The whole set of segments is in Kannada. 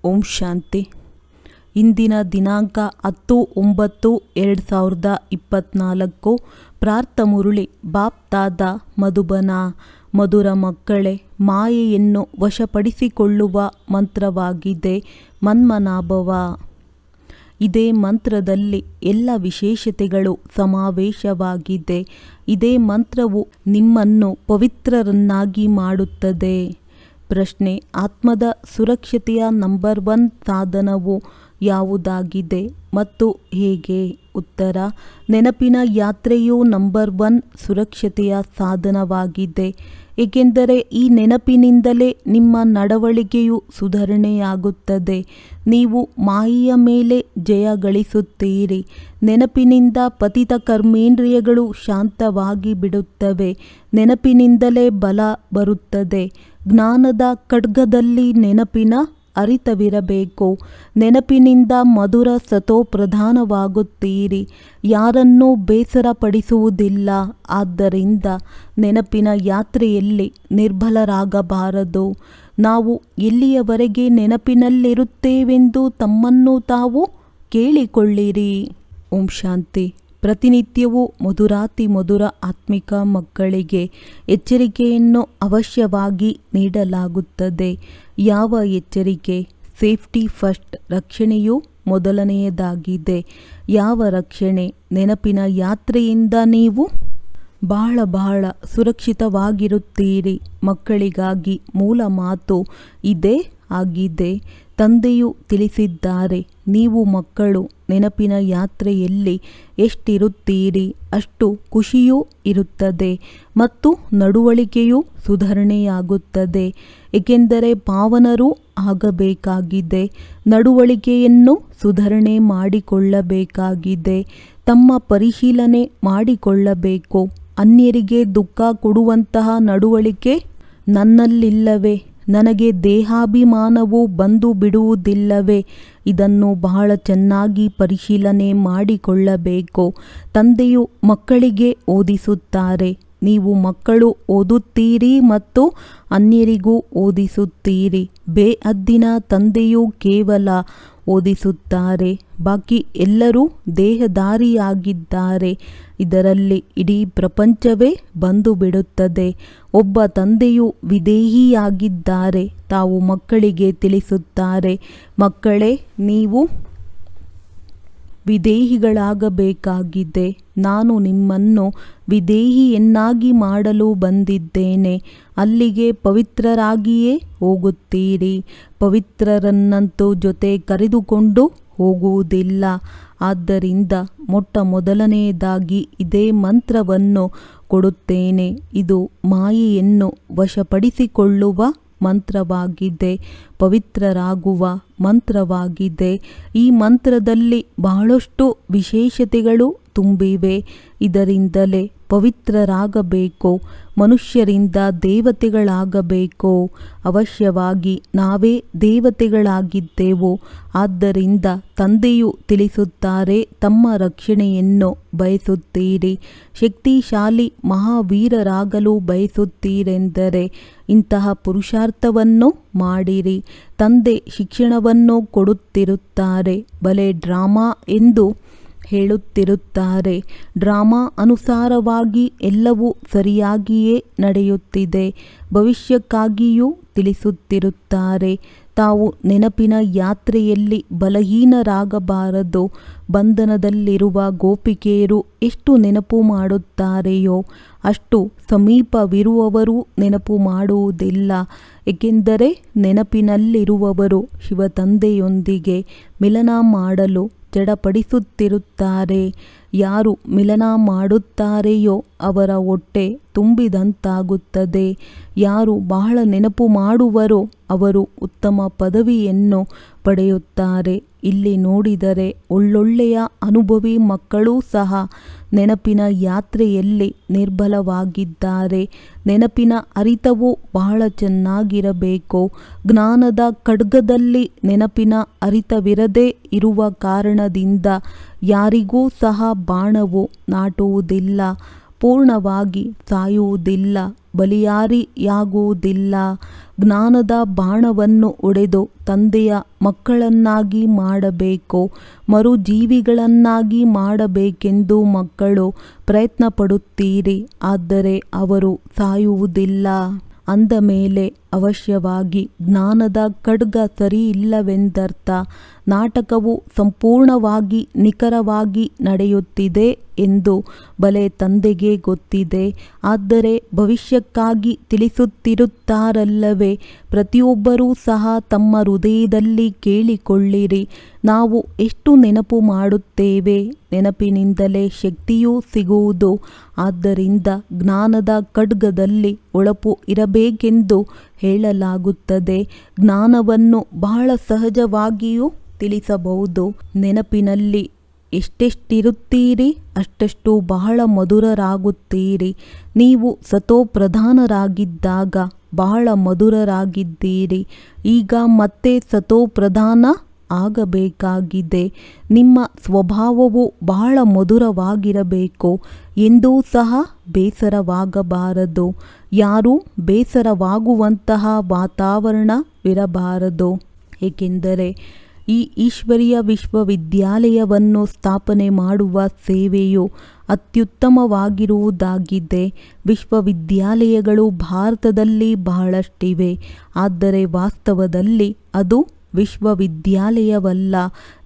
ಓಂ ಶಾಂತಿ. ಇಂದಿನ ದಿನಾಂಕ 10/9/2024. ಪ್ರಾರ್ಥ ಮುರುಳಿ ಬಾಪ್ ದಾದಾ ಮಧುಬನ. ಮಧುರ ಮಕ್ಕಳೇ, ಮಾಯೆಯನ್ನು ವಶಪಡಿಸಿಕೊಳ್ಳುವ ಮಂತ್ರವಾಗಿದೆ ಮನ್ಮನಾಭವ. ಇದೇ ಮಂತ್ರದಲ್ಲಿ ಎಲ್ಲ ವಿಶೇಷತೆಗಳು ಸಮಾವೇಶವಾಗಿದೆ. ಇದೇ ಮಂತ್ರವು ನಿಮ್ಮನ್ನು ಪವಿತ್ರರನ್ನಾಗಿ ಮಾಡುತ್ತದೆ. ಪ್ರಶ್ನೆ: ಆತ್ಮದ ಸುರಕ್ಷತೆಯ ನಂಬರ್ 1 ಸಾಧನವು ಯಾವುದಾಗಿದೆ ಮತ್ತು ಹೇಗೆ? ಉತ್ತರ: ನೆನಪಿನ ಯಾತ್ರೆಯು ನಂಬರ್ 1 ಸುರಕ್ಷತೆಯ ಸಾಧನವಾಗಿದೆ. ಏಕೆಂದರೆ ಈ ನೆನಪಿನಿಂದಲೇ ನಿಮ್ಮ ನಡವಳಿಕೆಯು ಸುಧಾರಣೆಯಾಗುತ್ತದೆ. ನೀವು ಮಾಯೆಯ ಮೇಲೆ ಜಯ ಗಳಿಸುತ್ತೀರಿ. ನೆನಪಿನಿಂದ ಪತಿತ ಕರ್ಮೇಂದ್ರಿಯಗಳು ಶಾಂತವಾಗಿ ಬಿಡುತ್ತವೆ. ನೆನಪಿನಿಂದಲೇ ಬಲ ಬರುತ್ತದೆ. ಜ್ಞಾನದ ಖಡ್ಗದಲ್ಲಿ ನೆನಪಿನ ಅರಿತವಿರಬೇಕು. ನೆನಪಿನಿಂದ ಮಧುರ ಸತೋಪ್ರಧಾನವಾಗುತ್ತೀರಿ. ಯಾರನ್ನೂ ಬೇಸರಪಡಿಸುವುದಿಲ್ಲ. ಆದ್ದರಿಂದ ನೆನಪಿನ ಯಾತ್ರೆಯಲ್ಲಿ ನಿರ್ಬಲರಾಗಬಾರದು. ನಾವು ಎಲ್ಲಿಯವರೆಗೆ ನೆನಪಿನಲ್ಲಿರುತ್ತೇವೆಂದು ತಮ್ಮನ್ನು ತಾವು ಕೇಳಿಕೊಳ್ಳಿರಿ. ಓಂ ಶಾಂತಿ. ಪ್ರತಿನಿತ್ಯವೂ ಮಧುರಾತಿ ಮಧುರ ಆತ್ಮಿಕ ಮಕ್ಕಳಿಗೆ ಎಚ್ಚರಿಕೆಯನ್ನು ಅವಶ್ಯವಾಗಿ ನೀಡಲಾಗುತ್ತದೆ. ಯಾವ ಎಚ್ಚರಿಕೆ? Safety first. ರಕ್ಷಣೆಯು ಮೊದಲನೆಯದಾಗಿದೆ. ಯಾವ ರಕ್ಷಣೆ? ನೆನಪಿನ ಯಾತ್ರೆಯಿಂದ ನೀವು ಬಹಳ ಸುರಕ್ಷಿತವಾಗಿರುತ್ತೀರಿ. ಮಕ್ಕಳಿಗಾಗಿ ಮೂಲ ಮಾತು ಇದೇ ಆಗಿದೆ. ತಂದೆಯು ತಿಳಿಸಿದ್ದಾರೆ, ನೀವು ಮಕ್ಕಳು ನೆನಪಿನ ಯಾತ್ರೆಯಲ್ಲಿ ಎಷ್ಟಿರುತ್ತೀರಿ ಅಷ್ಟು ಖುಷಿಯೂ ಇರುತ್ತದೆ ಮತ್ತು ನಡವಳಿಕೆಯೂ ಸುಧಾರಣೆಯಾಗುತ್ತದೆ. ಏಕೆಂದರೆ ಪಾವನರೂ ಆಗಬೇಕಾಗಿದೆ. ನಡವಳಿಕೆಯನ್ನು ಸುಧಾರಣೆ ಮಾಡಿಕೊಳ್ಳಬೇಕಾಗಿದೆ. ತಮ್ಮ ಪರಿಶೀಲನೆ ಮಾಡಿಕೊಳ್ಳಬೇಕು. ಅನ್ಯರಿಗೆ ದುಃಖ ಕೊಡುವಂತಹ ನಡವಳಿಕೆ ನನ್ನಲ್ಲಿಲ್ಲವೇ? ನನಗೆ ದೇಹಾಭಿಮಾನವು ಬಂದು ಬಿಡುವುದಿಲ್ಲವೇ? ಇದನ್ನು ಬಹಳ ಚೆನ್ನಾಗಿ ಪರಿಶೀಲನೆ ಮಾಡಿಕೊಳ್ಳಬೇಕು. ತಂದೆಯು ಮಕ್ಕಳಿಗೆ ಓದಿಸುತ್ತಾರೆ. ನೀವು ಮಕ್ಕಳು ಓದುತ್ತೀರಿ ಮತ್ತು ಅನ್ಯರಿಗೂ ಓದಿಸುತ್ತೀರಿ. ಬೇಅದ್ದಿನ ತಂದೆಯು ಕೇವಲ ಓದಿಸುತ್ತಾರೆ. ಬಾಕಿ ಎಲ್ಲರೂ ದೇಹಧಾರಿಯಾಗಿದ್ದಾರೆ. ಇದರಲ್ಲಿ ಇಡೀ ಪ್ರಪಂಚವೇ ಬಂದು ಬಿಡುತ್ತದೆ. ಒಬ್ಬ ತಂದೆಯು ವಿಧೇಹಿಯಾಗಿದ್ದಾರೆ. ತಾವು ಮಕ್ಕಳಿಗೆ ತಿಳಿಸುತ್ತಾರೆ, ಮಕ್ಕಳೇ, ನೀವು ವಿಧೇಹಿಗಳಾಗಬೇಕಾಗಿದೆ. ನಾನು ನಿಮ್ಮನ್ನು ವಿಧೇಹಿಯನ್ನಾಗಿ ಮಾಡಲು ಬಂದಿದ್ದೇನೆ. ಅಲ್ಲಿಗೆ ಪವಿತ್ರರಾಗಿಯೇ ಹೋಗುತ್ತೀರಿ. ಪವಿತ್ರರನ್ನಂತೂ ಜೊತೆ ಕರೆದುಕೊಂಡು ಹೋಗುವುದಿಲ್ಲ. ಆದ್ದರಿಂದ ಮೊದಲನೆಯದಾಗಿ ಇದೇ ಮಂತ್ರವನ್ನು ಕೊಡುತ್ತೇನೆ. ಇದು ಮಾಯೆಯನ್ನು ವಶಪಡಿಸಿಕೊಳ್ಳುವ ಮಂತ್ರವಾಗಿದೆ. ಪವಿತ್ರರಾಗುವ ಮಂತ್ರವಾಗಿದೆ. ಈ ಮಂತ್ರದಲ್ಲಿ ಬಹಳಷ್ಟು ವಿಶೇಷತೆಗಳು ತುಂಬಿವೆ. ಇದರಿಂದಲೇ ಪವಿತ್ರರಾಗಬೇಕು. ಮನುಷ್ಯರಿಂದ ದೇವತೆಗಳಾಗಬೇಕು. ಅವಶ್ಯವಾಗಿ ನಾವೇ ದೇವತೆಗಳಾಗಿದ್ದೆವು. ಆದ್ದರಿಂದ ತಂದೆಯು ತಿಳಿಸುತ್ತಾರೆ, ತಮ್ಮ ರಕ್ಷಣೆಯನ್ನು ಬಯಸುತ್ತೀರಿ. ಶಕ್ತಿಶಾಲಿ ಮಹಾವೀರರಾಗಲು ಬಯಸುತ್ತೀರೆಂದರೆ ಇಂತಹ ಪುರುಷಾರ್ಥವನ್ನು ಮಾಡಿರಿ. ತಂದೆ ಶಿಕ್ಷಣವನ್ನು ಕೊಡುತ್ತಿರುತ್ತಾರೆ. ಭಲೆ ಡ್ರಾಮಾ ಎಂದು ಹೇಳುತ್ತಿರುತ್ತಾರೆ. ಡ್ರಾಮಾ ಅನುಸಾರವಾಗಿ ಎಲ್ಲವೂ ಸರಿಯಾಗಿಯೇ ನಡೆಯುತ್ತಿದೆ. ಭವಿಷ್ಯಕ್ಕಾಗಿಯೂ ತಿಳಿಸುತ್ತಿರುತ್ತಾರೆ. ತಾವು ನೆನಪಿನ ಯಾತ್ರೆಯಲ್ಲಿ ಬಲಹೀನರಾಗಬಾರದು. ಬಂಧನದಲ್ಲಿರುವ ಗೋಪಿಕೆಯರು ಎಷ್ಟು ನೆನಪು ಮಾಡುತ್ತಾರೆಯೋ ಅಷ್ಟು ಸಮೀಪವಿರುವವರು ನೆನಪು ಮಾಡುವುದಿಲ್ಲ. ಏಕೆಂದರೆ ನೆನಪಿನಲ್ಲಿರುವವರು ಶಿವತಂದೆಯೊಂದಿಗೆ ಮಿಲನ ಮಾಡಲು ಜಡಪಡಿಸುತ್ತಿರುತ್ತಾರೆ. ಯಾರು ಮಿಲನ ಮಾಡುತ್ತಾರೆಯೋ ಅವರ ಹೊಟ್ಟೆ ತುಂಬಿದಂತಾಗುತ್ತದೆ. ಯಾರು ಬಹಳ ನೆನಪು ಮಾಡುವರೋ ಅವರು ಉತ್ತಮ ಪದವಿಯನ್ನು ಪಡೆಯುತ್ತಾರೆ. ಇಲ್ಲಿ ನೋಡಿದರೆ ಒಳ್ಳೊಳ್ಳೆಯ ಅನುಭವಿ ಮಕ್ಕಳೂ ಸಹ ನೆನಪಿನ ಯಾತ್ರೆಯಲ್ಲಿ ನಿರ್ಬಲವಾಗಿದ್ದಾರೆ. ನೆನಪಿನ ಅರಿತವು ಬಹಳ ಚೆನ್ನಾಗಿರಬೇಕು. ಜ್ಞಾನದ ಖಡ್ಗದಲ್ಲಿ ನೆನಪಿನ ಅರಿತವಿರದೇ ಇರುವ ಕಾರಣದಿಂದ ಯಾರಿಗೂ ಸಹ ಬಾಣವು ನಾಟುವುದಿಲ್ಲ. ಪೂರ್ಣವಾಗಿ ಸಾಯುವುದಿಲ್ಲ. ಬಲಿಯಾರಿಯಾಗುವುದಿಲ್ಲ. ಜ್ಞಾನದ ಬಾಣವನ್ನು ಒಡೆದು ತಂದೆಯ ಮಕ್ಕಳನ್ನಾಗಿ ಮಾಡಬೇಕು, ಮರುಜೀವಿಗಳನ್ನಾಗಿ ಮಾಡಬೇಕೆಂದು ಮಕ್ಕಳು ಪ್ರಯತ್ನ ಪಡುತ್ತೀರಿ. ಆದರೆ ಅವರು ಸಾಯುವುದಿಲ್ಲ. ಅಂದ ಮೇಲೆ ಅವಶ್ಯವಾಗಿ ಜ್ಞಾನದ ಖಡ್ಗ ಸರಿಯಿಲ್ಲವೆಂದರ್ಥ. ನಾಟಕವು ಸಂಪೂರ್ಣವಾಗಿ ನಿಖರವಾಗಿ ನಡೆಯುತ್ತಿದೆ ಎಂದು ಬಲೆ ತಂದೆಗೆ ಗೊತ್ತಿದೆ. ಆದರೆ ಭವಿಷ್ಯಕ್ಕಾಗಿ ತಿಳಿಸುತ್ತಿರುತ್ತಾರಲ್ಲವೇ. ಪ್ರತಿಯೊಬ್ಬರೂ ಸಹ ತಮ್ಮ ಹೃದಯದಲ್ಲಿ ಕೇಳಿಕೊಳ್ಳಿರಿ, ನಾವು ಎಷ್ಟು ನೆನಪು ಮಾಡುತ್ತೇವೆ, ನೆನಪಿನಿಂದಲೇ ಶಕ್ತಿಯೂ ಸಿಗುವುದು. ಆದ್ದರಿಂದ ಜ್ಞಾನದ ಖಡ್ಗದಲ್ಲಿ ಹೊಳಪು ಇರಬೇಕೆಂದು ಹೇಳಲಾಗುತ್ತದೆ. ಜ್ಞಾನವನ್ನು ಬಹಳ ಸಹಜವಾಗಿಯೂ ತಿಳಿಸಬಹುದು. ನೆನಪಿನಲ್ಲಿ ಎಷ್ಟೆಷ್ಟಿರುತ್ತೀರಿ ಅಷ್ಟಷ್ಟು ಬಹಳ ಮಧುರರಾಗುತ್ತೀರಿ. ನೀವು ಸತೋಪ್ರಧಾನರಾಗಿದ್ದಾಗ ಬಹಳ ಮಧುರರಾಗಿದ್ದೀರಿ. ಈಗ ಮತ್ತೆ ಸತೋಪ್ರಧಾನ ಆಗಬೇಕಾಗಿದೆ. ನಿಮ್ಮ ಸ್ವಭಾವವು ಬಹಳ ಮಧುರವಾಗಿರಬೇಕು. ಎಂದೂ ಸಹ ಬೇಸರವಾಗಬಾರದು. ಯಾರೂ ಬೇಸರವಾಗುವಂತಹ ವಾತಾವರಣವಿರಬಾರದು. ಏಕೆಂದರೆ ಈ ಈಶ್ವರೀಯ ವಿಶ್ವವಿದ್ಯಾಲಯವನ್ನು ಸ್ಥಾಪನೆ ಮಾಡುವ ಸೇವೆಯು ಅತ್ಯುತ್ತಮವಾಗಿರುವುದಾಗಿದೆ. ವಿಶ್ವವಿದ್ಯಾಲಯಗಳು ಭಾರತದಲ್ಲಿ ಬಹಳಷ್ಟಿವೆ. ಆದರೆ ವಾಸ್ತವದಲ್ಲಿ ಅದು ವಿಶ್ವವಿದ್ಯಾಲಯವಲ್ಲ.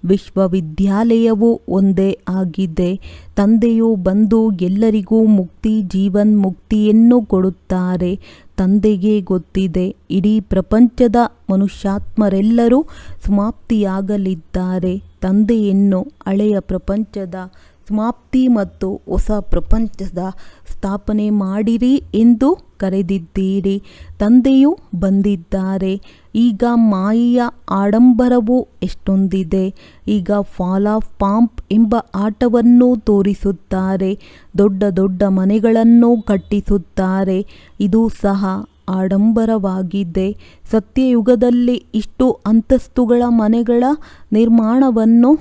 ವಿಶ್ವವಿದ್ಯಾಲಯವು ಒಂದೇ ಆಗಿದೆ. ತಂದೆಯು ಬಂದು ಎಲ್ಲರಿಗೂ ಮುಕ್ತಿ, ಜೀವನ್ಮುಕ್ತಿಯನ್ನು ಕೊಡುತ್ತಾರೆ. ತಂದೆಗೆ ಗೊತ್ತಿದೆ, ಇಡೀ ಪ್ರಪಂಚದ ಮನುಷ್ಯಾತ್ಮರೆಲ್ಲರೂ ಸಮಾಪ್ತಿಯಾಗಲಿದ್ದಾರೆ. ತಂದೆಯನ್ನು ಹಳೆಯ ಪ್ರಪಂಚದ ಸಮಾಪ್ತಿ ಮತ್ತು ಹೊಸ ಪ್ರಪಂಚದ ಸ್ಥಾಪನೆ ಮಾಡಿರಿ ಎಂದು ಕರೆದಿದ್ದೀರಿ. ತಂದೆಯು ಬಂದಿದ್ದಾರೆ. ಈಗ ಮಾಯೆಯ ಆಡಂಬರವು ಎಷ್ಟೊಂದಿದೆ. ಈಗ ಫಾಲ್ ಆಫ್ ಪಾಂಪ್ ಎಂಬ ಆಟವನ್ನು ತೋರಿಸುತ್ತಾರೆ. ದೊಡ್ಡ ದೊಡ್ಡ ಮನೆಗಳನ್ನು ಕಟ್ಟಿಸುತ್ತಾರೆ. ಇದು ಸಹ ಆಡಂಬರವಾಗಿದೆ. ಸತ್ಯಯುಗದಲ್ಲಿ ಇಷ್ಟು ಅಂತಸ್ತುಗಳ ಮನೆಗಳ ನಿರ್ಮಾಣವನ್ನು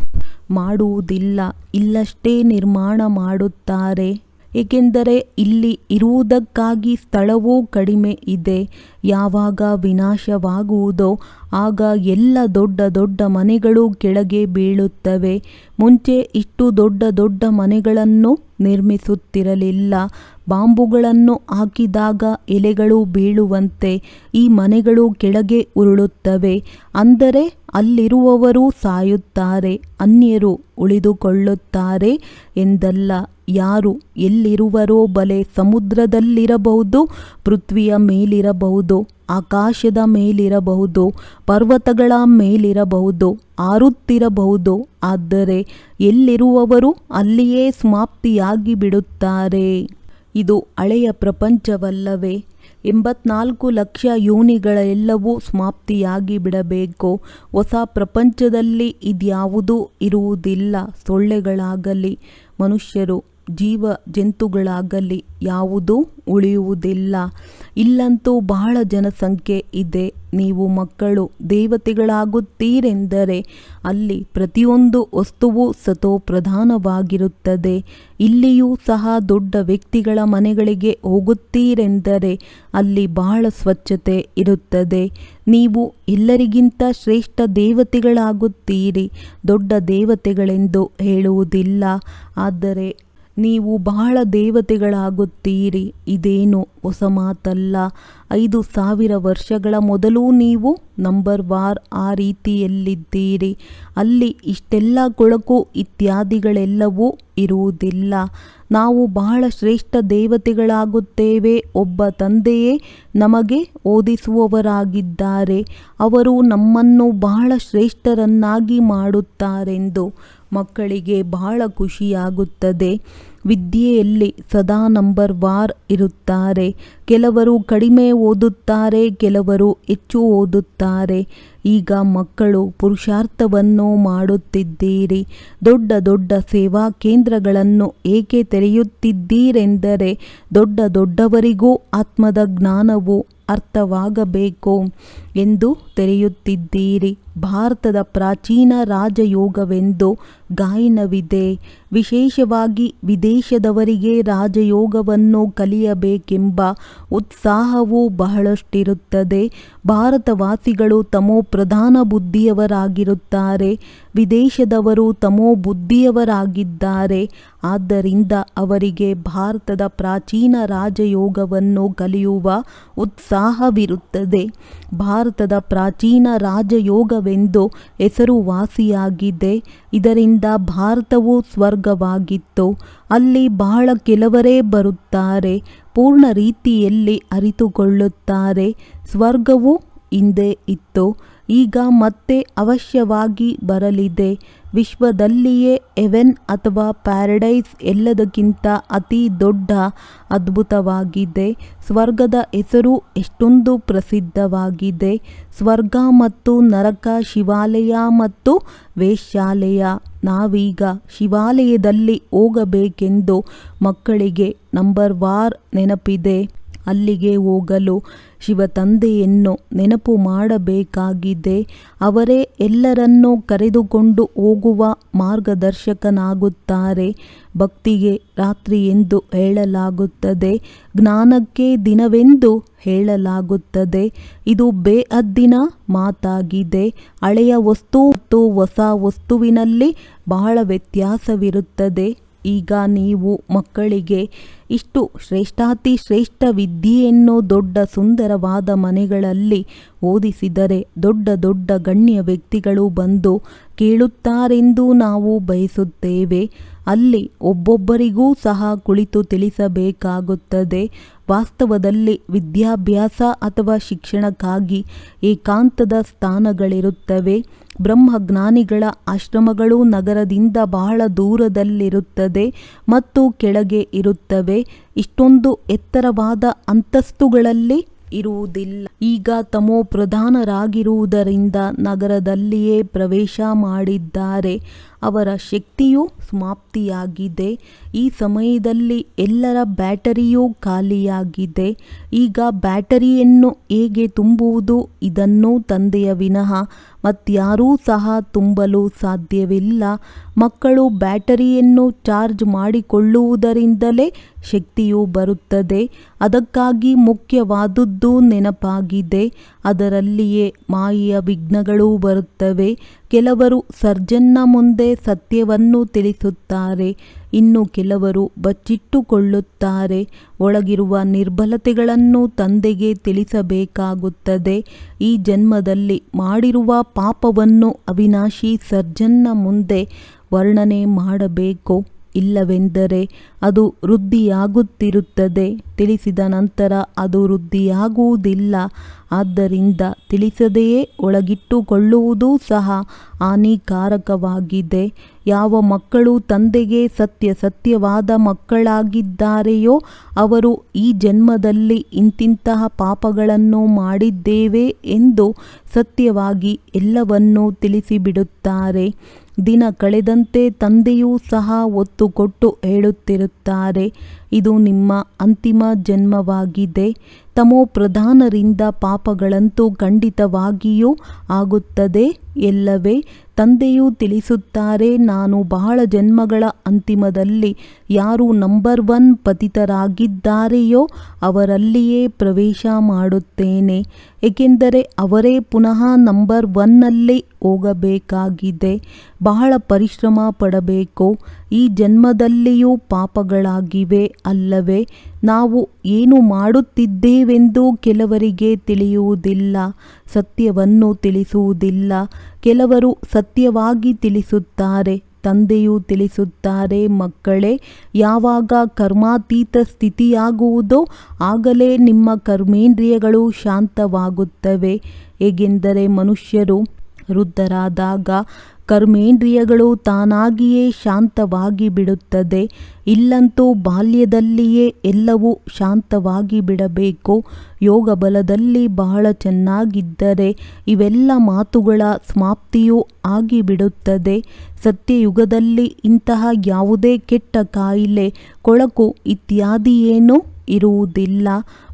ಮಾಡುವುದಿಲ್ಲ. ಇಲ್ಲಷ್ಟೇ ನಿರ್ಮಾಣ ಮಾಡುತ್ತಾರೆ. ಏಕೆಂದರೆ ಇಲ್ಲಿ ಇರುವುದಕ್ಕಾಗಿ ಸ್ಥಳವೂ ಕಡಿಮೆ ಇದೆ. ಯಾವಾಗ ವಿನಾಶವಾಗುವುದೋ ಆಗ ಎಲ್ಲ ದೊಡ್ಡ ದೊಡ್ಡ ಮನೆಗಳು ಕೆಳಗೆ ಬೀಳುತ್ತವೆ. ಮುಂಚೆ ಇಷ್ಟು ದೊಡ್ಡ ದೊಡ್ಡ ಮನೆಗಳನ್ನು ನಿರ್ಮಿಸುತ್ತಿರಲಿಲ್ಲ. ಬಾಂಬುಗಳನ್ನು ಹಾಕಿದಾಗ ಎಲೆಗಳು ಬೀಳುವಂತೆ ಈ ಮನೆಗಳು ಕೆಳಗೆ ಉರುಳುತ್ತವೆ. ಅಂದರೆ ಅಲ್ಲಿರುವವರು ಸಾಯುತ್ತಾರೆ, ಅನ್ಯರು ಉಳಿದುಕೊಳ್ಳುತ್ತಾರೆ ಎಂದಲ್ಲ. ಯಾರು ಎಲ್ಲಿರುವರೋ ಬಲೆ ಸಮುದ್ರದಲ್ಲಿರಬಹುದು, ಪೃಥ್ವಿಯ ಮೇಲಿರಬಹುದು, ಆಕಾಶದ ಮೇಲಿರಬಹುದು, ಪರ್ವತಗಳ ಮೇಲಿರಬಹುದು, ಹಾರುತ್ತಿರಬಹುದು. ಆದರೆ ಎಲ್ಲಿರುವವರು ಅಲ್ಲಿಯೇ ಸಮಾಪ್ತಿಯಾಗಿ ಬಿಡುತ್ತಾರೆ. ಇದು ಹಳೆಯ ಪ್ರಪಂಚವಲ್ಲವೇ? 84 ಲಕ್ಷ ಯೋನಿಗಳೆಲ್ಲವೂ ಸಮಾಪ್ತಿಯಾಗಿ ಬಿಡಬೇಕು. ಹೊಸ ಪ್ರಪಂಚದಲ್ಲಿ ಇದ್ಯಾವುದೂ ಇರುವುದಿಲ್ಲ. ಸೊಳ್ಳೆಗಳಾಗಲಿ, ಮನುಷ್ಯರು, ಜೀವ ಜಂತುಗಳಾಗಲಿ ಯಾವುದೂ ಉಳಿಯುವುದಿಲ್ಲ. ಇಲ್ಲಂತೂ ಬಹಳ ಜನಸಂಖ್ಯೆ ಇದೆ. ನೀವು ಮಕ್ಕಳು ದೇವತೆಗಳಾಗುತ್ತೀರೆಂದರೆ ಅಲ್ಲಿ ಪ್ರತಿಯೊಂದು ವಸ್ತುವು ಸತೋಪ್ರಧಾನವಾಗಿರುತ್ತದೆ. ಇಲ್ಲಿಯೂ ಸಹ ದೊಡ್ಡ ವ್ಯಕ್ತಿಗಳ ಮನೆಗಳಿಗೆ ಹೋಗುತ್ತೀರೆಂದರೆ ಅಲ್ಲಿ ಬಹಳ ಸ್ವಚ್ಛತೆ ಇರುತ್ತದೆ. ನೀವು ಎಲ್ಲರಿಗಿಂತ ಶ್ರೇಷ್ಠ ದೇವತೆಗಳಾಗುತ್ತೀರಿ. ದೊಡ್ಡ ದೇವತೆಗಳೆಂದು ಹೇಳುವುದಿಲ್ಲ, ಆದರೆ ನೀವು ಬಹಳ ದೇವತೆಗಳಾಗುತ್ತೀರಿ. ಇದೇನು ಹೊಸ ಮಾತಲ್ಲ. 5000 ವರ್ಷಗಳ ಮೊದಲು ನೀವು ನಂಬರ್ ವಾರ್ ಆ ರೀತಿಯಲ್ಲಿದ್ದೀರಿ. ಅಲ್ಲಿ ಇಷ್ಟೆಲ್ಲ ಕೊಳಕು ಇತ್ಯಾದಿಗಳೆಲ್ಲವೂ ಇರುವುದಿಲ್ಲ. ನಾವು ಬಹಳ ಶ್ರೇಷ್ಠ ದೇವತೆಗಳಾಗುತ್ತೇವೆ. ಒಬ್ಬ ತಂದೆಯೇ ನಮಗೆ ಓದಿಸುವವರಾಗಿದ್ದಾರೆ. ಅವರು ನಮ್ಮನ್ನು ಬಹಳ ಶ್ರೇಷ್ಠರನ್ನಾಗಿ ಮಾಡುತ್ತಾರೆಂದು ಮಕ್ಕಳಿಗೆ ಬಹಳ ಖುಷಿಯಾಗುತ್ತದೆ. ವಿದ್ಯೆಯಲ್ಲಿ ಸದಾ ನಂಬರ್ ವಾರ್ ಇರುತ್ತಾರೆ. ಕೆಲವರು ಕಡಿಮೆ ಓದುತ್ತಾರೆ, ಕೆಲವರು ಹೆಚ್ಚು ಓದುತ್ತಾರೆ. ಈಗ ಮಕ್ಕಳು ಪುರುಷಾರ್ಥವನ್ನು ಮಾಡುತ್ತಿದ್ದೀರಿ. ದೊಡ್ಡ ದೊಡ್ಡ ಸೇವಾ ಕೇಂದ್ರಗಳನ್ನು ಏಕೆ ತೆರೆಯುತ್ತಿದ್ದೀರೆಂದರೆ ದೊಡ್ಡ ದೊಡ್ಡವರಿಗೂ ಆತ್ಮದ ಜ್ಞಾನವು ಅರ್ಥವಾಗಬೇಕು ಎಂದು ತೆರೆಯುತ್ತಿದ್ದೀರಿ. ಭಾರತದ ಪ್ರಾಚೀನ ರಾಜಯೋಗವೆಂದು ಗಾಯನವಿದೆ. ವಿಶೇಷವಾಗಿ ವಿದೇಶದವರಿಗೆ ರಾಜಯೋಗವನ್ನು ಕಲಿಯಬೇಕೆಂಬ ಉತ್ಸಾಹವೂ ಬಹಳಷ್ಟಿರುತ್ತದೆ. ಭಾರತವಾಸಿಗಳು ತಮೋ ಪ್ರಧಾನ ಬುದ್ಧಿಯವರಾಗಿರುತ್ತಾರೆ, ವಿದೇಶದವರು ತಮೋ ಬುದ್ಧಿಯವರಾಗಿದ್ದಾರೆ. ಆದ್ದರಿಂದ ಅವರಿಗೆ ಭಾರತದ ಪ್ರಾಚೀನ ರಾಜಯೋಗವನ್ನು ಕಲಿಯುವ ಉತ್ಸಾಹವಿರುತ್ತದೆ. ಭಾರತದ ಪ್ರಾಚೀನ ರಾಜಯೋಗವೆಂದು ಹೆಸರುವಾಸಿಯಾಗಿದೆ. ಇದರಿಂದ ಭಾರತವು ಸ್ವರ್ಗವಾಗಿತ್ತು. ಅಲ್ಲಿ ಬಹಳ ಕೆಲವರೇ ಬರುತ್ತಾರೆ, ಪೂರ್ಣ ರೀತಿಯಲ್ಲಿ ಅರಿತುಕೊಳ್ಳುತ್ತಾರೆ. ಸ್ವರ್ಗವು ಹಿಂದೆ ಇತ್ತು, ಈಗ ಮತ್ತೆ ಅವಶ್ಯವಾಗಿ ಬರಲಿದೆ. ವಿಶ್ವದಲ್ಲಿಯೇ ಹೆವೆನ್ ಅಥವಾ ಪ್ಯಾರಡೈಸ್ ಎಲ್ಲದಕ್ಕಿಂತ ಅತಿ ದೊಡ್ಡ ಅದ್ಭುತವಾಗಿದೆ. ಸ್ವರ್ಗದ ಹೆಸರು ಎಷ್ಟೊಂದು ಪ್ರಸಿದ್ಧವಾಗಿದೆ. ಸ್ವರ್ಗ ಮತ್ತು ನರಕ, ಶಿವಾಲಯ ಮತ್ತು ವೇಶ್ಯಾಲಯ. ನಾವೀಗ ಶಿವಾಲಯದಲ್ಲಿ ಹೋಗಬೇಕೆಂದು ಮಕ್ಕಳಿಗೆ ನಂಬರ್ ವಾರ್ ನೆನಪಿದೆ. ಅಲ್ಲಿಗೆ ಹೋಗಲು ಶಿವತಂದೆಯನ್ನು ನೆನಪು ಮಾಡಬೇಕಾಗಿದೆ. ಅವರೇ ಎಲ್ಲರನ್ನೂ ಕರೆದುಕೊಂಡು ಹೋಗುವ ಮಾರ್ಗದರ್ಶಕನಾಗುತ್ತಾರೆ. ಭಕ್ತಿಗೆ ರಾತ್ರಿ ಎಂದು ಹೇಳಲಾಗುತ್ತದೆ, ಜ್ಞಾನಕ್ಕೆ ದಿನವೆಂದು ಹೇಳಲಾಗುತ್ತದೆ. ಇದು ಬೇಹದ್ದಿನ ಮಾತಾಗಿದೆ. ಹಳೆಯ ವಸ್ತು ಮತ್ತು ಹೊಸ ವಸ್ತುವಿನಲ್ಲಿ ಬಹಳ ವ್ಯತ್ಯಾಸವಿರುತ್ತದೆ. ಈಗ ನೀವು ಮಕ್ಕಳಿಗೆ ಇಷ್ಟು ಶ್ರೇಷ್ಠಾತಿ ಶ್ರೇಷ್ಠ ವಿದ್ಯೆಯನ್ನು ದೊಡ್ಡ ಸುಂದರವಾದ ಮನೆಗಳಲ್ಲಿ ಓದಿಸಿದರೆ ದೊಡ್ಡ ದೊಡ್ಡ ಗಣ್ಯ ವ್ಯಕ್ತಿಗಳು ಬಂದು ಕೇಳುತ್ತಾರೆಂದು ನಾವು ಬಯಸುತ್ತೇವೆ. ಅಲ್ಲಿ ಒಬ್ಬೊಬ್ಬರಿಗೂ ಸಹ ಕುಳಿತು ತಿಳಿಸಬೇಕಾಗುತ್ತದೆ. ವಾಸ್ತವದಲ್ಲಿ ವಿದ್ಯಾಭ್ಯಾಸ ಅಥವಾ ಶಿಕ್ಷಣಕ್ಕಾಗಿ ಏಕಾಂತದ ಸ್ಥಾನಗಳಿರುತ್ತವೆ. ಬ್ರಹ್ಮಜ್ಞಾನಿಗಳ ಆಶ್ರಮಗಳು ನಗರದಿಂದ ಬಹಳ ದೂರದಲ್ಲಿರುತ್ತದೆ ಮತ್ತು ಕೆಳಗೆ ಇರುತ್ತವೆ. ಇಷ್ಟೊಂದು ಎತ್ತರವಾದ ಅಂತಸ್ತುಗಳಲ್ಲಿ ಇರುವುದಿಲ್ಲ. ಈಗ ತಮೋ ಪ್ರಧಾನರಾಗಿರುವುದರಿಂದ ನಗರದಲ್ಲಿಯೇ ಪ್ರವೇಶ ಮಾಡಿದ್ದಾರೆ. ಅವರ ಶಕ್ತಿಯು ಸಮಾಪ್ತಿಯಾಗಿದೆ. ಈ ಸಮಯದಲ್ಲಿ ಎಲ್ಲರ ಬ್ಯಾಟರಿಯೂ ಖಾಲಿಯಾಗಿದೆ. ಈಗ ಬ್ಯಾಟರಿಯನ್ನು ಹೇಗೆ ತುಂಬುವುದು? ಇದನ್ನು ತಂದೆಯ ವಿನಃ ಮತ್ಯಾರೂ ಸಹ ತುಂಬಲು ಸಾಧ್ಯವಿಲ್ಲ. ಮಕ್ಕಳು ಬ್ಯಾಟರಿಯನ್ನು ಚಾರ್ಜ್ ಮಾಡಿಕೊಳ್ಳುವುದರಿಂದಲೇ ಶಕ್ತಿಯು ಬರುತ್ತದೆ. ಅದಕ್ಕಾಗಿ ಮುಖ್ಯವಾದುದು ನೆನಪಾಗಿದೆ. ಅದರಲ್ಲಿಯೇ ಮಾಯೆಯ ವಿಘ್ನಗಳು ಬರುತ್ತವೆ. ಕೆಲವರು ಸರ್ಜನ್ನ ಮುಂದೆ ಸತ್ಯವನ್ನು ತಿಳಿಸುತ್ತಾರೆ, ಇನ್ನು ಕೆಲವರು ಬಚ್ಚಿಟ್ಟುಕೊಳ್ಳುತ್ತಾರೆ. ಒಳಗಿರುವ ನಿರ್ಬಲತೆಗಳನ್ನು ತಂದೆಗೆ ತಿಳಿಸಬೇಕಾಗುತ್ತದೆ. ಈ ಜನ್ಮದಲ್ಲಿ ಮಾಡಿರುವ ಪಾಪವನ್ನು ಅವಿನಾಶಿ ಸರ್ಜನ್ನ ಮುಂದೆ ವರ್ಣನೆ ಮಾಡಬೇಕು. ಇಲ್ಲವೆಂದರೆ ಅದು ವೃದ್ಧಿಯಾಗುತ್ತಿರುತ್ತದೆ. ತಿಳಿಸಿದ ನಂತರ ಅದು ವೃದ್ಧಿಯಾಗುವುದಿಲ್ಲ. ಆದ್ದರಿಂದ ತಿಳಿಸದೆಯೇ ಒಳಗಿಟ್ಟುಕೊಳ್ಳುವುದೂ ಸಹ ಹಾನಿಕಾರಕವಾಗಿದೆ. ಯಾವ ಮಕ್ಕಳು ತಂದೆಗೆ ಸತ್ಯವಾದ ಮಕ್ಕಳಾಗಿದ್ದಾರೆಯೋ ಅವರು ಈ ಜನ್ಮದಲ್ಲಿ ಇಂತಿಂತಹ ಪಾಪಗಳನ್ನು ಮಾಡಿದ್ದೇವೆ ಎಂದು ಸತ್ಯವಾಗಿ ಎಲ್ಲವನ್ನೂ ತಿಳಿಸಿಬಿಡುತ್ತಾರೆ. ದಿನ ಕಳೆದಂತೆ ತಂದೆಯೂ ಸಹ ಒತ್ತು ಕೊಟ್ಟು ಹೇಳುತ್ತಿರುತ್ತಾರೆ, ಇದು ನಿಮ್ಮ ಅಂತಿಮ ಜನ್ಮವಾಗಿದೆ. ತಮೋ ಪ್ರಧಾನರಿಂದ ಪಾಪಗಳಂತೂ ಖಂಡಿತವಾಗಿಯೂ ಆಗುತ್ತದೆ ಎಲ್ಲವೇ. ತಂದೆಯು ತಿಳಿಸುತ್ತಾರೆ, ನಾನು ಬಹಳ ಜನ್ಮಗಳ ಅಂತಿಮದಲ್ಲಿ ಯಾರು ನಂಬರ್ 1 ಪತಿತರಾಗಿದ್ದಾರೆಯೋ ಅವರಲ್ಲಿಯೇ ಪ್ರವೇಶ ಮಾಡುತ್ತೇನೆ. ಏಕೆಂದರೆ ಅವರೇ ಪುನಃ ನಂಬರ್ 1ನಲ್ಲಿ ಹೋಗಬೇಕಾಗಿದೆ. ಬಹಳ ಪರಿಶ್ರಮ ಪಡಬೇಕು. ಈ ಜನ್ಮದಲ್ಲಿಯೂ ಪಾಪಗಳಾಗಿವೆ ಅಲ್ಲವೇ? ನಾವು ಏನು ಮಾಡುತ್ತಿದ್ದೇವೆಂದು ಕೆಲವರಿಗೆ ತಿಳಿಯುವುದಿಲ್ಲ. ಸತ್ಯವನ್ನು ತಿಳಿಸುವುದಿಲ್ಲ. ಕೆಲವರು ಸತ್ಯವಾಗಿ ತಿಳಿಸುತ್ತಾರೆ. ತಂದೆಯು ತಿಳಿಸುತ್ತಾರೆ, ಮಕ್ಕಳೇ, ಯಾವಾಗ ಕರ್ಮಾತೀತ ಸ್ಥಿತಿಯಾಗುವುದೋ ಆಗಲೇ ನಿಮ್ಮ ಕರ್ಮೇಂದ್ರಿಯಗಳು ಶಾಂತವಾಗುತ್ತವೆ. ಹೇಗೆಂದರೆ ಮನುಷ್ಯರು ವೃದ್ಧರಾದಾಗ ಕರ್ಮೇಂದ್ರಿಯಗಳು ತಾನಾಗಿಯೇ ಶಾಂತವಾಗಿ ಬಿಡುತ್ತದೆ. ಇಲ್ಲಂತೂ ಬಾಲ್ಯದಲ್ಲಿಯೇ ಎಲ್ಲವೂ ಶಾಂತವಾಗಿ ಬಿಡಬೇಕು. ಯೋಗ ಬಲದಲ್ಲಿ ಬಹಳ ಚೆನ್ನಾಗಿದ್ದರೆ ಇವೆಲ್ಲ ಮಾತುಗಳ ಸಮಾಪ್ತಿಯೂ ಆಗಿಬಿಡುತ್ತದೆ. ಸತ್ಯಯುಗದಲ್ಲಿ ಇಂತಹ ಯಾವುದೇ ಕೆಟ್ಟ ಕಾಯಿಲೆ, ಕೊಳಕು ಇತ್ಯಾದಿ ಏನೂ ಇರುವುದಿಲ್ಲ.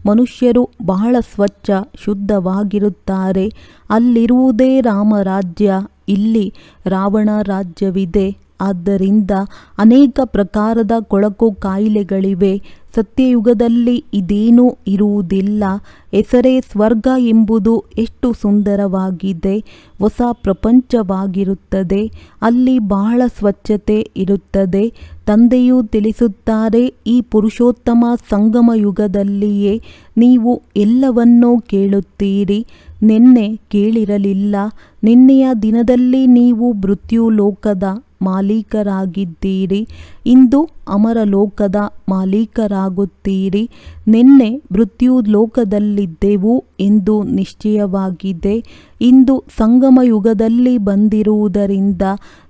ಮನುಷ್ಯರು ಬಹಳ ಸ್ವಚ್ಛ ಶುದ್ಧವಾಗಿರುತ್ತಾರೆ. ಅಲ್ಲಿರುವುದೇ ರಾಮರಾಜ್ಯ, ಇಲ್ಲಿ ರಾವಣ ರಾಜ್ಯವಿದೆ. ಆದ್ದರಿಂದ ಅನೇಕ ಪ್ರಕಾರದ ಕೊಳಕು ಕಾಯಿಲೆಗಳಿವೆ. ಸತ್ಯಯುಗದಲ್ಲಿ ಇದೇನೂ ಇರುವುದಿಲ್ಲ. ಹೆಸರೇ ಸ್ವರ್ಗ ಎಂಬುದು ಎಷ್ಟು ಸುಂದರವಾಗಿದೆ. ಹೊಸ ಪ್ರಪಂಚವಾಗಿರುತ್ತದೆ. ಅಲ್ಲಿ ಬಹಳ ಸ್ವಚ್ಛತೆ ಇರುತ್ತದೆ. ತಂದೆಯು ತಿಳಿಸುತ್ತಾರೆ, ಈ ಪುರುಷೋತ್ತಮ ಸಂಗಮ ಯುಗದಲ್ಲಿಯೇ ನೀವು ಎಲ್ಲವನ್ನೂ ಕೇಳುತ್ತೀರಿ. ನಿನ್ನೆ ಕೇಳಿರಲಿಲ್ಲ. ನಿನ್ನೆಯ ದಿನದಲ್ಲಿ ನೀವು ಮೃತ್ಯು ಲೋಕದ ಮಾಲೀಕರಾಗಿದ್ದೀರಿ. ಇಂದು ಅಮರ ಲೋಕದ ಮಾಲೀಕರಾಗುತ್ತೀರಿ. ನಿನ್ನೆ ಮೃತ್ಯು ಲೋಕದಲ್ಲಿದ್ದೆವು ಎಂದು ನಿಶ್ಚಯವಾಗಿದೆ. ಇಂದು ಸಂಗಮ ಯುಗದಲ್ಲಿ ಬಂದಿರುವುದರಿಂದ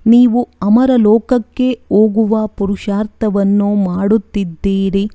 ನೀವು ಅಮರ ಲೋಕಕ್ಕೆ ಹೋಗುವ ಪುರುಷಾರ್ಥವನ್ನು ಮಾಡುತ್ತಿದ್ದೀರಿ.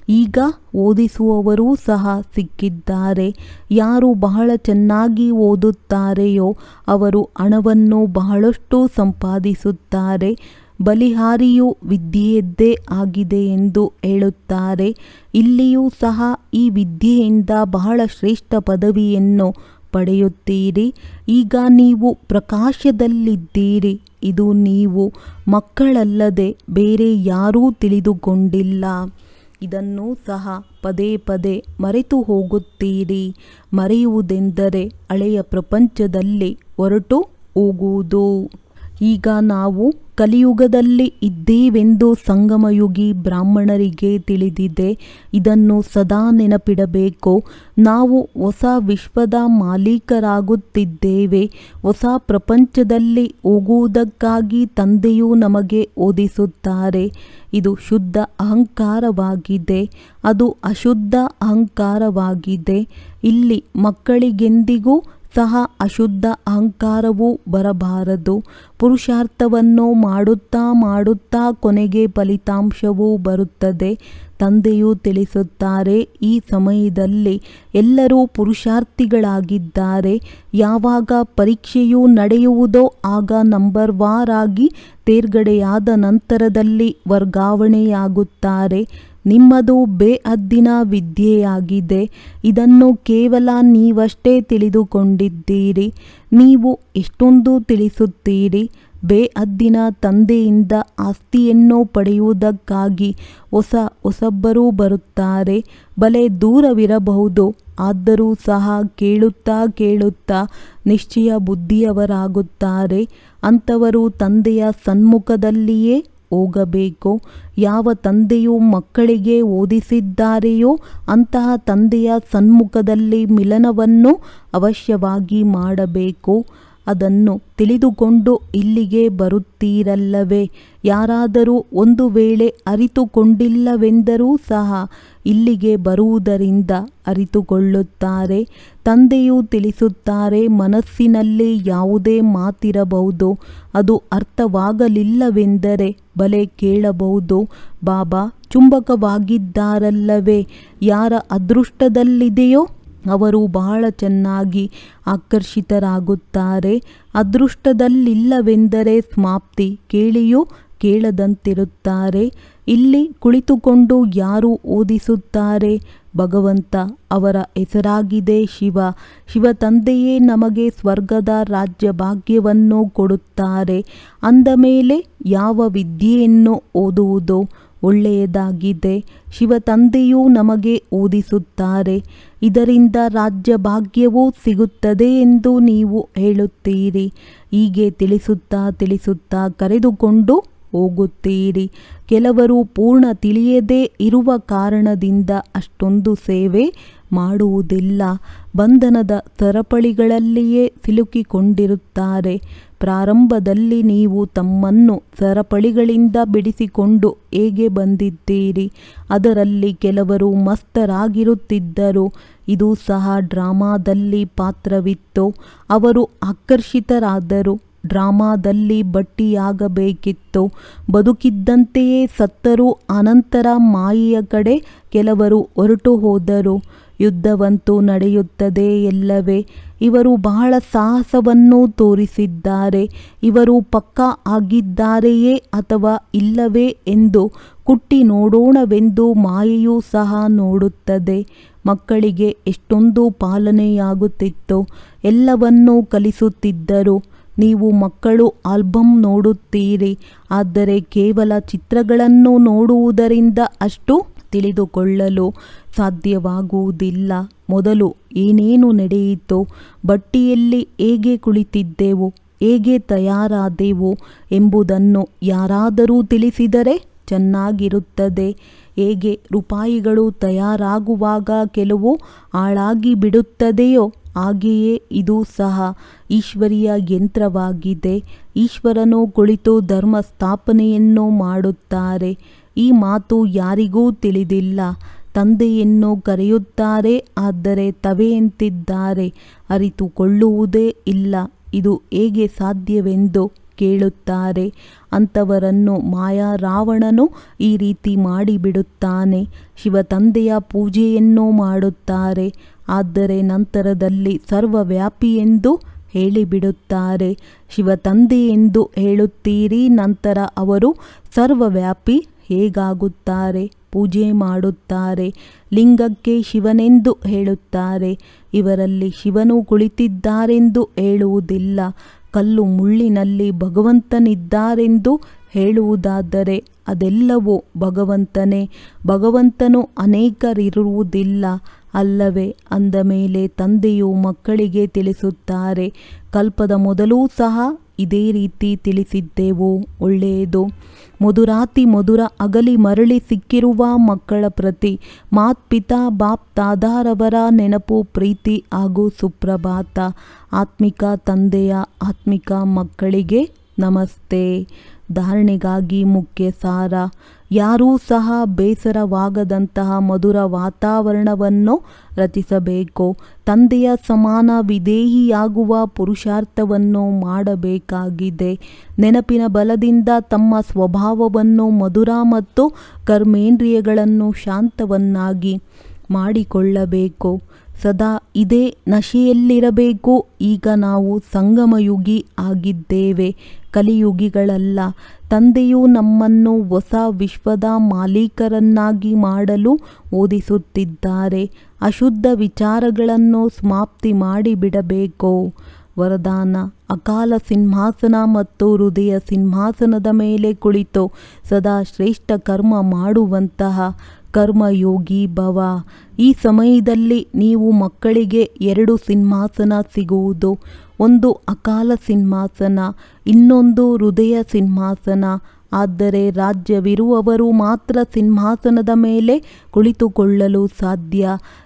ಈಗ ಓದಿಸುವವರೂ ಸಹ ಸಿಕ್ಕಿದ್ದಾರೆ. ಯಾರು ಬಹಳ ಚೆನ್ನಾಗಿ ಓದುತ್ತಾರೆಯೋ ಅವರು ಹಣವನ್ನು ಬಹಳಷ್ಟು ಸಂಪಾದಿಸುತ್ತಾರೆ. ಬಲಿಹಾರಿಯು ವಿದ್ಯೆಯದ್ದೇ ಆಗಿದೆ ಎಂದು ಹೇಳುತ್ತಾರೆ. ಇಲ್ಲಿಯೂ ಸಹ ಈ ವಿದ್ಯೆಯಿಂದ ಬಹಳ ಶ್ರೇಷ್ಠ ಪದವಿಯನ್ನು ಪಡೆಯುತ್ತೀರಿ. ಈಗ ನೀವು ಪ್ರಕಾಶದಲ್ಲಿದ್ದೀರಿ. ಇದು ನೀವು ಮಕ್ಕಳಲ್ಲದೆ ಬೇರೆ ಯಾರೂ ತಿಳಿದುಕೊಂಡಿಲ್ಲ. ಇದನ್ನೂ ಸಹ ಪದೇ ಪದೇ ಮರೆತು ಹೋಗುತ್ತೀರಿ. ಮರೆಯುವುದೆಂದರೆ ಹಳೆಯ ಪ್ರಪಂಚದಲ್ಲಿ ಹೊರಟು ಹೋಗುವುದು. ಈಗ ನಾವು ಕಲಿಯುಗದಲ್ಲಿ ಇದ್ದೇವೆಂದು ಸಂಗಮಯುಗಿ ಬ್ರಾಹ್ಮಣರಿಗೆ ತಿಳಿದಿದೆ. ಇದನ್ನು ಸದಾ ನೆನಪಿಡಬೇಕು. ನಾವು ಹೊಸ ವಿಶ್ವದ ಮಾಲೀಕರಾಗುತ್ತಿದ್ದೇವೆ. ಹೊಸ ಪ್ರಪಂಚದಲ್ಲಿ ಹೋಗುವುದಕ್ಕಾಗಿ ತಂದೆಯು ನಮಗೆ ಓದಿಸುತ್ತಾರೆ. ಇದು ಶುದ್ಧ ಅಹಂಕಾರವಾಗಿದೆ. ಅದು ಅಶುದ್ಧ ಅಹಂಕಾರವಾಗಿದೆ. ಇಲ್ಲಿ ಮಕ್ಕಳಿಗೆಂದಿಗೂ ಸಹ ಅಶುದ್ಧ ಅಹಂಕಾರವೂ ಬರಬಾರದು. ಪುರುಷಾರ್ಥವನ್ನು ಮಾಡುತ್ತಾ ಮಾಡುತ್ತಾ ಕೊನೆಗೆ ಫಲಿತಾಂಶವೂ ಬರುತ್ತದೆ. ತಂದೆಯು ತಿಳಿಸುತ್ತಾರೆ, ಈ ಸಮಯದಲ್ಲಿ ಎಲ್ಲರೂ ಪುರುಷಾರ್ಥಿಗಳಾಗಿದ್ದಾರೆ. ಯಾವಾಗ ಪರೀಕ್ಷೆಯು ನಡೆಯುವುದೋ ಆಗ ನಂಬರ್ ವಾರಾಗಿ ತೇರ್ಗಡೆಯಾದ ನಂತರದಲ್ಲಿ ವರ್ಗಾವಣೆಯಾಗುತ್ತಾರೆ. ನಿಮ್ಮದು ಬೇಹದ್ದಿನ ವಿದ್ಯೆಯಾಗಿದೆ. ಇದನ್ನು ಕೇವಲ ನೀವಷ್ಟೇ ತಿಳಿದುಕೊಂಡಿದ್ದೀರಿ. ನೀವು ಎಷ್ಟೊಂದು ತಿಳಿಸುತ್ತೀರಿ. ಬೇಹದ್ದಿನ ತಂದೆಯಿಂದ ಆಸ್ತಿಯನ್ನು ಪಡೆಯುವುದಕ್ಕಾಗಿ ಹೊಸಬ್ಬರೂ ಬರುತ್ತಾರೆ. ಬಲೆ ದೂರವಿರಬಹುದು, ಆದರೂ ಸಹ ಕೇಳುತ್ತಾ ಕೇಳುತ್ತಾ ನಿಶ್ಚಯ ಬುದ್ಧಿಯವರಾಗುತ್ತಾರೆ. ಅಂಥವರು ತಂದೆಯ ಸನ್ಮುಖದಲ್ಲಿಯೇ ಹೋಗಬೇಕು. ಯಾವ ತಂದೆಯು ಮಕ್ಕಳಿಗೆ ಓದಿಸಿದ್ದಾರೆಯೋ ಅಂತಹ ತಂದೆಯ ಸನ್ಮುಖದಲ್ಲಿ ಮಿಲನವನ್ನು ಅವಶ್ಯವಾಗಿ ಮಾಡಬೇಕು. ಅದನ್ನು ತಿಳಿದುಕೊಂಡು ಇಲ್ಲಿಗೆ ಬರುತ್ತೀರಲ್ಲವೇ? ಯಾರಾದರೂ ಒಂದು ವೇಳೆ ಅರಿತುಕೊಂಡಿಲ್ಲವೆಂದರೂ ಸಹ ಇಲ್ಲಿಗೆ ಬರುವುದರಿಂದ ಅರಿತುಕೊಳ್ಳುತ್ತಾರೆ. ತಂದೆಯು ತಿಳಿಸುತ್ತಾರೆ, ಮನಸ್ಸಿನಲ್ಲಿ ಯಾವುದೇ ಮಾತಿರಬಹುದು. ಅದು ಅರ್ಥವಾಗಲಿಲ್ಲವೆಂದರೆ ಬಲೆ ಕೇಳಬಹುದು. ಬಾಬಾ ಚುಂಬಕವಾಗಿದ್ದಾರಲ್ಲವೇ? ಯಾರ ಅದೃಷ್ಟದಲ್ಲಿದೆಯೋ ಅವರು ಬಹಳ ಚೆನ್ನಾಗಿ ಆಕರ್ಷಿತರಾಗುತ್ತಾರೆ. ಅದೃಷ್ಟದಲ್ಲಿಲ್ಲವೆಂದರೆ ಸಮಾಪ್ತಿ. ಕೇಳಿಯೂ ಕೇಳದಂತಿರುತ್ತಾರೆ. ಇಲ್ಲಿ ಕುಳಿತುಕೊಂಡು ಯಾರು ಓದಿಸುತ್ತಾರೆ? ಭಗವಂತ. ಅವರ ಹೆಸರಾಗಿದೆ ಶಿವ. ಶಿವ ತಂದೆಯೇ ನಮಗೆ ಸ್ವರ್ಗದ ರಾಜ್ಯ ಭಾಗ್ಯವನ್ನು ಕೊಡುತ್ತಾರೆ. ಅಂದ ಮೇಲೆ ಯಾವ ವಿದ್ಯೆಯನ್ನು ಓದುವುದು ಒಳ್ಳೆಯದಾಗಿದೆ. ಶಿವ ತಂದೆಯೂ ನಮಗೆ ಓದಿಸುತ್ತಾರೆ. ಇದರಿಂದ ರಾಜ್ಯ ಭಾಗ್ಯವೂ ಸಿಗುತ್ತದೆ ಎಂದು ನೀವು ಹೇಳುತ್ತೀರಿ. ಹೀಗೆ ತಿಳಿಸುತ್ತಾ ತಿಳಿಸುತ್ತಾ ಕರೆದುಕೊಂಡು ಹೋಗುತ್ತೀರಿ. ಕೆಲವರು ಪೂರ್ಣ ತಿಳಿಯದೇ ಇರುವ ಕಾರಣದಿಂದ ಅಷ್ಟೊಂದು ಸೇವೆ ಮಾಡುವುದಿಲ್ಲ. ಬಂಧನದ ಸರಪಳಿಗಳಲ್ಲಿಯೇ ಸಿಲುಕಿಕೊಂಡಿರುತ್ತಾರೆ. ಪ್ರಾರಂಭದಲ್ಲಿ ನೀವು ತಮ್ಮನ್ನು ಸರಪಳಿಗಳಿಂದ ಬಿಡಿಸಿಕೊಂಡು ಹೇಗೆ ಬಂದಿದ್ದೀರಿ? ಅದರಲ್ಲಿ ಕೆಲವರು ಮಸ್ತರಾಗಿರುತ್ತಿದ್ದರು. ಇದು ಸಹ ಡ್ರಾಮಾದಲ್ಲಿ ಪಾತ್ರವಿತ್ತು. ಅವರು ಆಕರ್ಷಿತರಾದರು. ಡ್ರಾಮಾದಲ್ಲಿ ಬಟ್ಟಿಯಾಗಬೇಕಿತ್ತು. ಬದುಕಿದ್ದಂತೆಯೇ ಸತ್ತರೂ. ಅನಂತರ ಮಾಯೆಯ ಕಡೆ ಕೆಲವರು ಹೊರಟು ಹೋದರು. ಯುದ್ಧವಂತೂ ನಡೆಯುತ್ತದೆ ಎಲ್ಲವೇ. ಇವರು ಬಹಳ ಸಾಹಸವನ್ನು ತೋರಿಸಿದ್ದಾರೆ. ಇವರು ಪಕ್ಕಾ ಆಗಿದ್ದಾರೆಯೇ ಅಥವಾ ಇಲ್ಲವೇ ಎಂದು ಕುಟ್ಟಿ ನೋಡೋಣವೆಂದು ಮಾಯೆಯೂ ಸಹ ನೋಡುತ್ತದೆ. ಮಕ್ಕಳಿಗೆ ಎಷ್ಟೊಂದು ಪಾಲನೆಯಾಗುತ್ತಿತ್ತು, ಎಲ್ಲವನ್ನೂ ಕಲಿಸುತ್ತಿದ್ದರು. ನೀವು ಮಕ್ಕಳು ಆಲ್ಬಮ್ ನೋಡುತ್ತೀರಿ, ಆದರೆ ಕೇವಲ ಚಿತ್ರಗಳನ್ನು ನೋಡುವುದರಿಂದ ಅಷ್ಟು ತಿಳಿದುಕೊಳ್ಳಲು ಸಾಧ್ಯವಾಗುವುದಿಲ್ಲ. ಮೊದಲು ಏನೇನು ನಡೆಯಿತು, ಬಟ್ಟಿಯಲ್ಲಿ ಹೇಗೆ ಕುಳಿತಿದ್ದೆವು, ಹೇಗೆ ತಯಾರಾದೆವು ಎಂಬುದನ್ನು ಯಾರಾದರೂ ತಿಳಿಸಿದರೆ ಚೆನ್ನಾಗಿರುತ್ತದೆ. ಹೇಗೆ ರೂಪಾಯಿಗಳು ತಯಾರಾಗುವಾಗ ಕೆಲವು ಹಾಳಾಗಿ ಬಿಡುತ್ತದೆಯೋ ಹಾಗೆಯೇ ಇದು ಸಹ ಈಶ್ವರೀಯ ಯಂತ್ರವಾಗಿದೆ. ಈಶ್ವರನು ಕುಳಿತು ಧರ್ಮ ಸ್ಥಾಪನೆಯನ್ನು ಮಾಡುತ್ತಾರೆ. ಈ ಮಾತು ಯಾರಿಗೂ ತಿಳಿದಿಲ್ಲ. ತಂದೆಯನ್ನು ಕರೆಯುತ್ತಾರೆ, ಆದರೆ ತವೆಯಂತಿದ್ದಾರೆ, ಅರಿತುಕೊಳ್ಳುವುದೇ ಇಲ್ಲ. ಇದು ಹೇಗೆ ಸಾಧ್ಯವೆಂದು ಕೇಳುತ್ತಾರೆ. ಅಂಥವರನ್ನು ಮಾಯಾ ರಾವಣನು ಈ ರೀತಿ ಮಾಡಿಬಿಡುತ್ತಾನೆ. ಶಿವ ತಂದೆಯ ಪೂಜೆಯನ್ನು ಮಾಡುತ್ತಾರೆ, ಆದರೆ ನಂತರದಲ್ಲಿ ಸರ್ವವ್ಯಾಪಿ ಎಂದು ಹೇಳಿಬಿಡುತ್ತಾರೆ. ಶಿವ ತಂದೆ ಎಂದು ಹೇಳುತ್ತೀರಿ, ನಂತರ ಅವರು ಸರ್ವವ್ಯಾಪಿ ಹೇಗಾಗುತ್ತಾರೆ? ಪೂಜೆ ಮಾಡುತ್ತಾರೆ, ಲಿಂಗಕ್ಕೆ ಶಿವನೆಂದು ಹೇಳುತ್ತಾರೆ. ಇವರಲ್ಲಿ ಶಿವನು ಕುಳಿತಿದ್ದಾರೆಂದು ಹೇಳುವುದಿಲ್ಲ. ಕಲ್ಲು ಮುಳ್ಳಿನಲ್ಲಿ ಭಗವಂತನಿದ್ದಾರೆಂದು ಹೇಳುವುದಾದರೆ ಅದೆಲ್ಲವೂ ಭಗವಂತನೇ. ಭಗವಂತನು ಅನೇಕರಿರುವುದಿಲ್ಲ ಅಲ್ಲವೇ? ಅಂದ ಮೇಲೆ ತಂದೆಯು ಮಕ್ಕಳಿಗೆ ತಿಳಿಸುತ್ತಾರೆ, ಕಲ್ಪದ ಮೊದಲೂ ಸಹ ಇದೇ ರೀತಿ ತಿಳಿಸಿದ್ದೆವು. ಒಳ್ಳೆಯದು. ಮಧುರಾತಿ ಮಧುರ ಅಗಲಿ ಮರಳಿ ಸಿಕ್ಕಿರುವ ಮಕ್ಕಳ ಪ್ರತಿ ಮಾತ್ಪಿತಾ ಬಾಪ್ ತಾದಾರವರ ನೆನಪು, ಪ್ರೀತಿ ಹಾಗೂ ಸುಪ್ರಭಾತ. ಆತ್ಮಿಕ ತಂದೆಯ ಆತ್ಮಿಕ ಮಕ್ಕಳಿಗೆ ನಮಸ್ತೆ. ಧಾರಣೆಗಾಗಿ ಮುಖ್ಯ ಸಾರ: ಯಾರೂ ಸಹ ಬೇಸರವಾಗದಂತಹ ಮಧುರ ವಾತಾವರಣವನ್ನು ರಚಿಸಬೇಕು. ತಂದೆಯ ಸಮಾನ ವಿಧೇಹಿಯಾಗುವ ಪುರುಷಾರ್ಥವನ್ನು ಮಾಡಬೇಕಾಗಿದೆ. ನೆನಪಿನ ಬಲದಿಂದ ತಮ್ಮ ಸ್ವಭಾವವನ್ನು ಮಧುರ ಮತ್ತು ಕರ್ಮೇಂದ್ರಿಯಗಳನ್ನು ಶಾಂತವನ್ನಾಗಿ ಮಾಡಿಕೊಳ್ಳಬೇಕು. ಸದಾ ಇದೇ ನಶೆಯಲ್ಲಿರಬೇಕು. ಈಗ ನಾವು ಸಂಗಮಯುಗಿ ಆಗಿದ್ದೇವೆ, ಕಲಿಯುಗಿಗಳಲ್ಲ. ತಂದೆಯು ನಮ್ಮನ್ನು ಹೊಸ ವಿಶ್ವದ ಮಾಲೀಕರನ್ನಾಗಿ ಮಾಡಲು ಓದಿಸುತ್ತಿದ್ದಾರೆ. ಅಶುದ್ಧ ವಿಚಾರಗಳನ್ನು ಸಮಾಪ್ತಿ ಮಾಡಿಬಿಡಬೇಕು. ವರದಾನ: ಅಕಾಲ ಸಿಂಹಾಸನ ಮತ್ತು ಹೃದಯ ಸಿಂಹಾಸನದ ಮೇಲೆ ಕುಳಿತು ಸದಾ ಶ್ರೇಷ್ಠ ಕರ್ಮ ಮಾಡುವಂತಹ ಕರ್ಮಯೋಗಿ ಭವ. ಈ ಸಮಯದಲ್ಲಿ ನೀವು ಮಕ್ಕಳಿಗೆ 2 ಸಿಂಹಾಸನ ಸಿಗುವುದು. ಒಂದು ಅಕಾಲ ಸಿಂಹಾಸನ, ಇನ್ನೊಂದು ಹೃದಯ ಸಿಂಹಾಸನ. ಆದರೆ ರಾಜ್ಯವಿರುವವರು ಮಾತ್ರ ಸಿಂಹಾಸನದ ಮೇಲೆ ಕುಳಿತುಕೊಳ್ಳಲು ಸಾಧ್ಯ.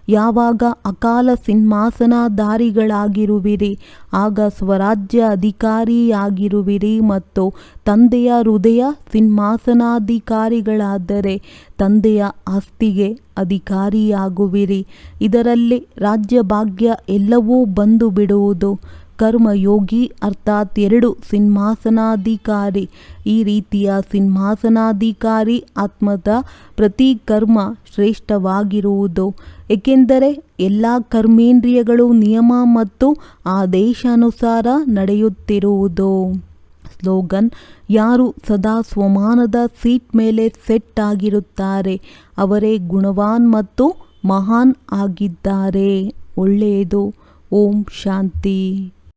ಯಾವಾಗ ಅಕಾಲ ಸಿಂಹಾಸನಧಾರಿಗಳಾಗಿರುವಿರಿ ಆಗ ಸ್ವರಾಜ್ಯ ಅಧಿಕಾರಿಯಾಗಿರುವಿರಿ ಮತ್ತು ತಂದೆಯ ಹೃದಯ ಸಿಂಹಾಸನಾಧಿಕಾರಿಗಳಾದರೆ ತಂದೆಯ ಆಸ್ತಿಗೆ ಅಧಿಕಾರಿಯಾಗುವಿರಿ. ಇದರಲ್ಲಿ ರಾಜ್ಯಭಾಗ್ಯ ಎಲ್ಲವೂ ಬಂದು ಬಿಡುವುದು. ಕರ್ಮಯೋಗಿ ಅರ್ಥಾತ್ 2 ಸಿಂಹಾಸನಾಧಿಕಾರಿ. ಈ ರೀತಿಯ ಸಿಂಹಾಸನಾಧಿಕಾರಿ ಆತ್ಮದ ಪ್ರತಿ ಕರ್ಮ ಶ್ರೇಷ್ಠವಾಗಿರುವುದು, ಏಕೆಂದರೆ ಎಲ್ಲ ಕರ್ಮೇಂದ್ರಿಯಗಳು ನಿಯಮ ಮತ್ತು ಆದೇಶಾನುಸಾರ ನಡೆಯುತ್ತಿರುವುದು. ಸ್ಲೋಗನ್: ಯಾರು ಸದಾ ಸ್ವಮಾನದ ಸೀಟ್ ಮೇಲೆ ಸೆಟ್ ಆಗಿರುತ್ತಾರೆ ಅವರೇ ಗುಣವಾನ್ ಮತ್ತು ಮಹಾನ್ ಆಗಿದ್ದಾರೆ. ಒಳ್ಳೆಯದು. ಓಂ ಶಾಂತಿ.